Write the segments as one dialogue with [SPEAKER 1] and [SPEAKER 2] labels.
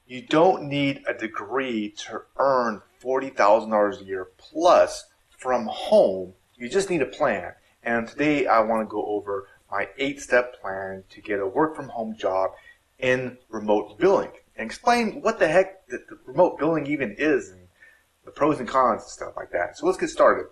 [SPEAKER 1] You don't need a degree to earn $40,000 a year plus from home. You just need a plan. And today I want to go over my 8-step plan to get a work from home job in remote billing and explain what the heck the remote billing even is and the pros and cons and stuff like that. So let's get started.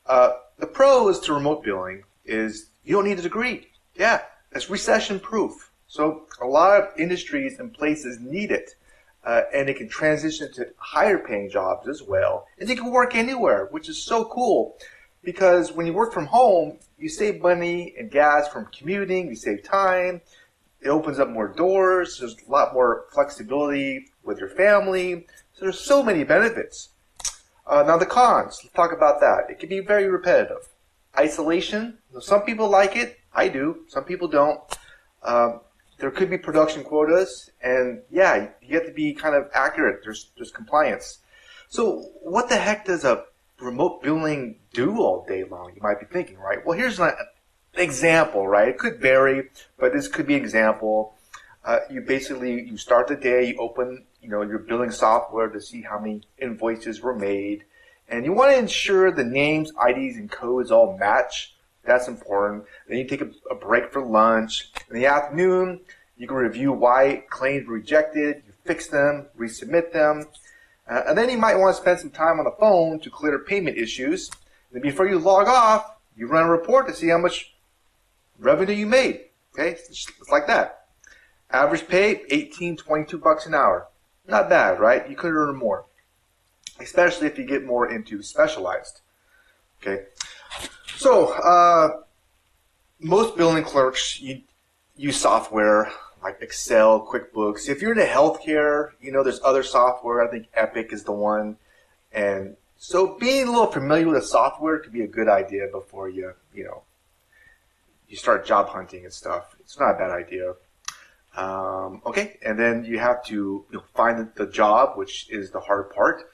[SPEAKER 1] The pros to remote billing is you don't need a degree. Yeah, it's recession proof. So a lot of industries and places need it. And it can transition to higher paying jobs as well. And you can work anywhere, which is so cool. Because when you work from home, you save money and gas from commuting, you save time, it opens up more doors, there's a lot more flexibility with your family, so there's so many benefits. Now the cons, let's talk about that. It can be very repetitive. Isolation, some people like it, I do, some people don't. There could be production quotas, and yeah, you have to be kind of accurate, there's compliance. So what the heck does a remote billing do all day long, you might be thinking, right? Well, here's an example, right? It could vary, but this could be an example. You start the day, you open, your billing software to see how many invoices were made, and you want to ensure the names, IDs, and codes all match. That's important. Then you take a break for lunch. In the afternoon, you can review why claims were rejected, you fix them, resubmit them. And then you might want to spend some time on the phone to clear payment issues. And before you log off, you run a report to see how much revenue you made. Okay, it's like that. Average pay, $18, $22 an hour. Not bad, right? You could earn more, especially if you get more into specialized. Okay, so most billing clerks use software like Excel, QuickBooks. If you're into healthcare, there's other software. I think Epic is the one. And so being a little familiar with the software could be a good idea before you start job hunting and stuff. It's not a bad idea. Okay, and then you have to find the job, which is the hard part.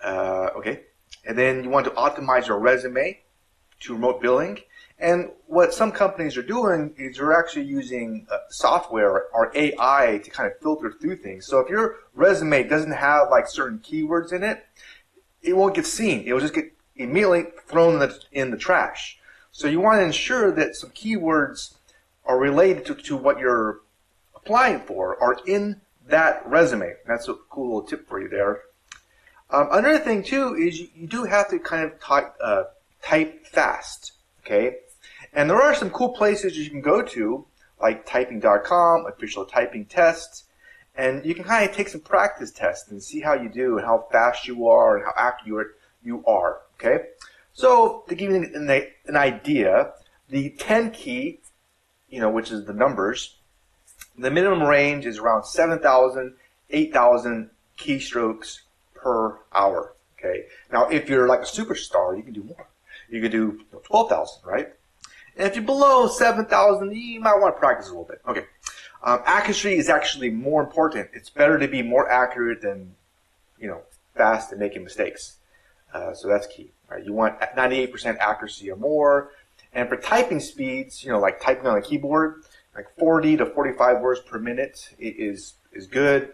[SPEAKER 1] Okay, and then you want to optimize your resume to remote billing. And what some companies are doing is they're actually using software or AI to kind of filter through things. So if your resume doesn't have like certain keywords in it, it won't get seen. It will just get immediately thrown in the trash. So you want to ensure that some keywords are related to what you're applying for are in that resume. That's a cool little tip for you there. Another thing too is you do have to kind of type fast. Okay, and there are some cool places you can go to, like typing.com, official typing tests, and you can kind of take some practice tests and see how you do and how fast you are and how accurate you are. Okay, so to give you an idea, the 10 key, which is the numbers, the minimum range is around 7,000, 8,000 keystrokes per hour. Okay, now if you're like a superstar, you can do more. You could do 12,000, right? And if you're below 7,000, you might want to practice a little bit. Okay. Accuracy is actually more important. It's better to be more accurate than, fast and making mistakes. So that's key, right? You want 98% accuracy or more. And for typing speeds, like typing on a keyboard, like 40 to 45 words per minute is good.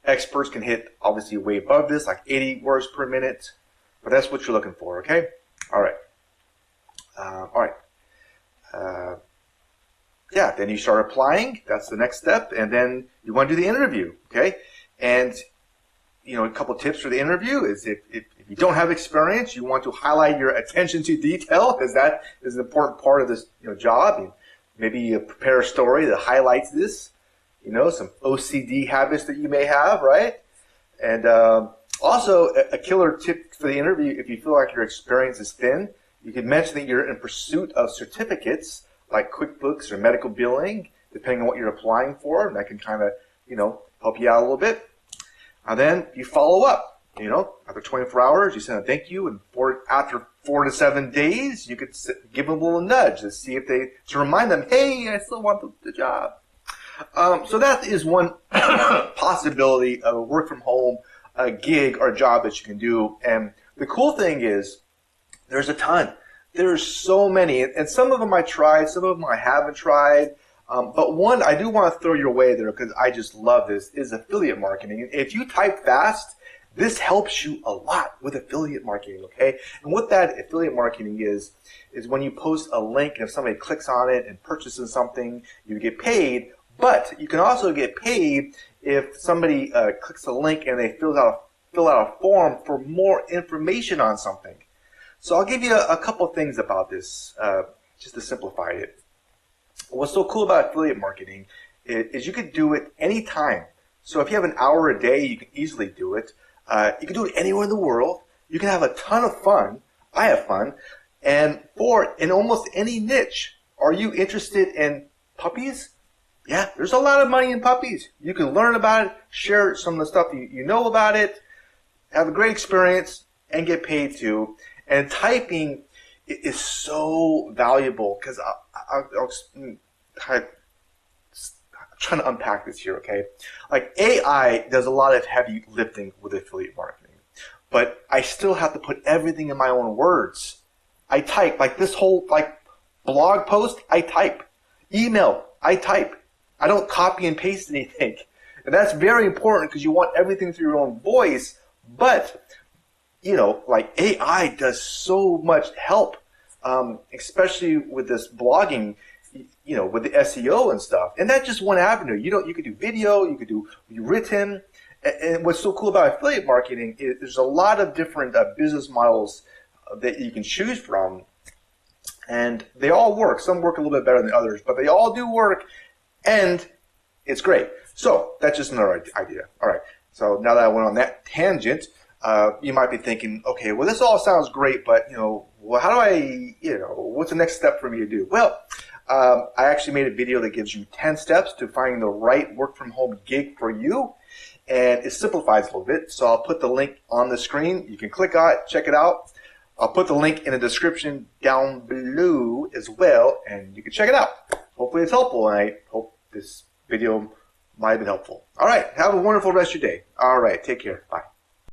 [SPEAKER 1] Experts can hit obviously way above this, like 80 words per minute. But that's what you're looking for, okay? All right. Yeah, then you start applying. That's the next step. And then you want to do the interview, okay? And, a couple tips for the interview is if you don't have experience, you want to highlight your attention to detail because that is an important part of this job. And maybe you prepare a story that highlights this, some OCD habits that you may have, right? And also, a killer tip for the interview, if you feel like your experience is thin, you can mention that you're in pursuit of certificates like QuickBooks or medical billing, depending on what you're applying for, and that can kind of, help you out a little bit. And then you follow up, after 24 hours, you send a thank you, and after 4 to 7 days, you could give them a little nudge to remind them, hey, I still want the job. So that is one possibility of a work from home gig or job that you can do. And the cool thing is there's a ton. There's so many. And some of them I tried, some of them I haven't tried. But one I do want to throw your way there because I just love this is affiliate marketing. If you type fast, this helps you a lot with affiliate marketing, okay? And what that affiliate marketing is when you post a link and if somebody clicks on it and purchases something, you get paid. But you can also get paid if somebody clicks a link and they fill out a form for more information on something. So I'll give you a couple things about this, just to simplify it. What's so cool about affiliate marketing is you could do it anytime. So if you have an hour a day, you can easily do it. You can do it anywhere in the world. You can have a ton of fun. I have fun. And in almost any niche. Are you interested in puppies? Yeah, there's a lot of money in puppies. You can learn about it, share some of the stuff you know about it, have a great experience, and get paid too. And typing is so valuable because I'll trying to unpack this here, okay? Like AI does a lot of heavy lifting with affiliate marketing, but I still have to put everything in my own words. I type, like this whole blog post, I type. Email, I type. I don't copy and paste anything. And that's very important because you want everything through your own voice, but like AI does so much help, especially with this blogging, with the SEO and stuff. And that's just one avenue. You could do video, you could do written. And what's so cool about affiliate marketing is there's a lot of different business models that you can choose from. And they all work. Some work a little bit better than others, but they all do work. And it's great. So that's just another idea. All right. So now that I went on that tangent, you might be thinking, okay, well, this all sounds great, but, well, how do I, what's the next step for me to do? Well, I actually made a video that gives you 10 steps to finding the right work from home gig for you. And it simplifies a little bit. So I'll put the link on the screen. You can click on it, check it out. I'll put the link in the description down below as well, and you can check it out. Hopefully it's helpful, and I hope this video might have been helpful. All right, have a wonderful rest of your day. All right, take care. Bye.